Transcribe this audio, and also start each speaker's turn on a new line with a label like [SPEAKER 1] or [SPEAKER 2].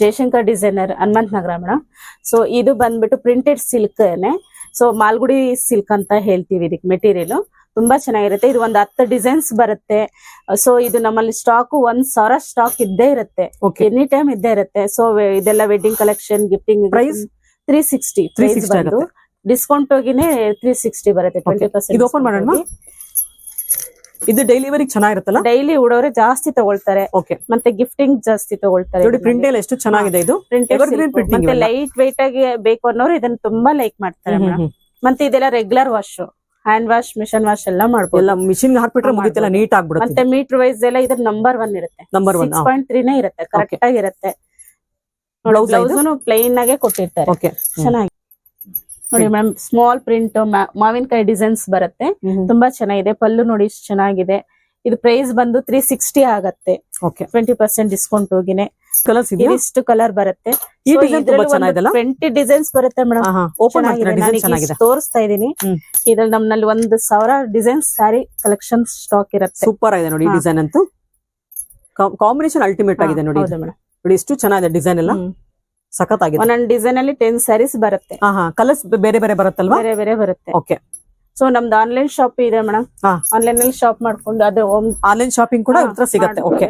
[SPEAKER 1] Jaishankar designer Hanumantha ನಗರ madam. So ಇದು ಬಂದ್ಬಿಟ್ಟು printed silk. So Malgudi silk ಅಂತ ಹೇಳ್ತೀವಿ ಇದಕ್ಕೆ ಮೆಟೀರಿಯಲ್. ತುಂಬಾ ಚೆನ್ನಾಗಿರುತ್ತೆ. ಇದು ಒಂದು 10 ಡಿಸೈನ್ಸ್ ಬರುತ್ತೆ. ಸೊ ಇದು ನಮ್ಮಲ್ಲಿ ಸ್ಟಾಕ್ 1000 ಸ್ಟಾಕ್ ಇದ್ದೇ ಇರುತ್ತೆ. ಎನಿ ಟೈಮ್ ಇದ್ದೇ ಇರುತ್ತೆ. ಸೊ ಇದೆಲ್ಲ ವೆಡ್ಡಿಂಗ್ ಕಲೆಕ್ಷನ್, ಗಿಫ್ಟಿಂಗ್.
[SPEAKER 2] ಪ್ರೈಸ್
[SPEAKER 1] 360 ಬಂದು ಡಿಸ್ಕೌಂಟ್ ಹೋಗಿನೇ 360 ಬರುತ್ತೆ. 20%
[SPEAKER 2] ಇದು ಓಪನ್ ಮಾಡೋಣ. ಇದು ಡೈಲಿ ವೇರಿಗೆ ಚೆನ್ನಾಗಿರುತ್ತಲ್ಲ.
[SPEAKER 1] ಡೈಲಿ ಉಡೋರೆ ಜಾಸ್ತಿ ತಗೊಳ್ತಾರೆ. ಮತ್ತೆ ಗಿಫ್ಟಿಂಗ್ ಜಾಸ್ತಿ ತಗೊಳ್ತಾರೆ.
[SPEAKER 2] ನೋಡಿ ಪ್ರಿಂಟ್ ಎಲ್ಲ ಎಷ್ಟು ಚೆನ್ನಾಗಿದೆ. ಇದು
[SPEAKER 1] ಮತ್ತೆ ಲೈಟ್ ವೈಟ್ ಆಗಿ ಬೇಕು ಅನ್ನೋರು ಇದನ್ನ ತುಂಬಾ ಲೈಕ್ ಮಾಡ್ತಾರೆ ಮೇಡಮ್. ಮತ್ತೆ ಇದೆಲ್ಲ regular wash, hand wash, machine wash ಎಲ್ಲ ಮಾಡ್ಬೋದು.
[SPEAKER 2] ಎಲ್ಲ ಮಿಷಿನ್ ಹಾಕ್ಬಿಟ್ರೆ ಮುಗಿತೆಲ್ಲ ನೀಟ್ ಆಗ್ಬಿಡುತ್ತೆ.
[SPEAKER 1] ಮತ್ತೆ ಮೀಟರ್ ವೈಸ್ ಎಲ್ಲ ಇದ್ರ ನಂಬರ್ 1 ಇರುತ್ತೆ. 6.3 ಇರುತ್ತೆ. ಕರೆಕ್ಟ್ ಆಗಿರುತ್ತೆ. ಬ್ಲೌಸ್ ಪ್ಲೈನ್ ಆಗೇ ಕೊಟ್ಟಿರ್ತಾರೆ. ಚೆನ್ನಾಗಿ ನೋಡಿ ಮೇಡಮ್. ಸ್ಮಾಲ್ ಪ್ರಿಂಟ್ ಮಾವಿನಕಾಯಿ ಡಿಸೈನ್ಸ್ ಬರುತ್ತೆ. ತುಂಬಾ ಚೆನ್ನಾಗಿದೆ. ಪಲ್ಲು ನೋಡಿ ಇಷ್ಟು ಚೆನ್ನಾಗಿದೆ. ಇದು ಪ್ರೈಸ್ ಬಂದು 360 ಆಗತ್ತೆ. 20% ಡಿಸ್ಕೌಂಟ್ ಹೋಗಿನೇ. ಇಷ್ಟು ಕಲರ್ ಬರುತ್ತೆ. 20 ಡಿಸೈನ್ಸ್ ಬರುತ್ತೆ ಮೇಡಮ್. ತೋರಿಸ್ತಾ ಇದೀನಿ. ಇದ್ರಲ್ಲಿ ನಮ್ಮಲ್ಲಿ 1000 ಡಿಸೈನ್ಸ್ ಸ್ಯಾರಿ ಕಲೆಕ್ಷನ್ ಸ್ಟಾಕ್ ಇರುತ್ತೆ.
[SPEAKER 2] ಸೂಪರ್ ಆಗಿದೆ ನೋಡಿ. ಡಿಸೈನ್ ಅಂತೂ ಕಾಂಬಿನೇಷನ್ ಅಲ್ಟಿಮೇಟ್ ಆಗಿದೆ ನೋಡಿ. ನೋಡಿ ಎಷ್ಟು ಚೆನ್ನಾಗಿದೆ ಡಿಸೈನ್ ಎಲ್ಲ. ಸಖತ್ತಾಗಿದೆ.
[SPEAKER 1] ಒಂದೊಂದು ಡಿಸೈನ್ ಅಲ್ಲಿ 10 ಸ್ಯಾರೀಸ್ ಬರುತ್ತೆ.
[SPEAKER 2] ಕಲರ್ಸ್ ಬೇರೆ ಬೇರೆ ಬರುತ್ತಲ್ವಾ?
[SPEAKER 1] ಬೇರೆ ಬೇರೆ ಬರುತ್ತೆ. ಸೊ ನಮ್ದು ಆನ್ಲೈನ್ ಶಾಪ್ ಇದೆ ಮೇಡಮ್. ಆನ್ಲೈನ್ ಅಲ್ಲಿ ಶಾಪ್ ಮಾಡ್ಕೊಂಡು ಅದು
[SPEAKER 2] ಆನ್ಲೈನ್ ಶಾಪಿಂಗ್ ಕೂಡ ಸಿಗುತ್ತೆ.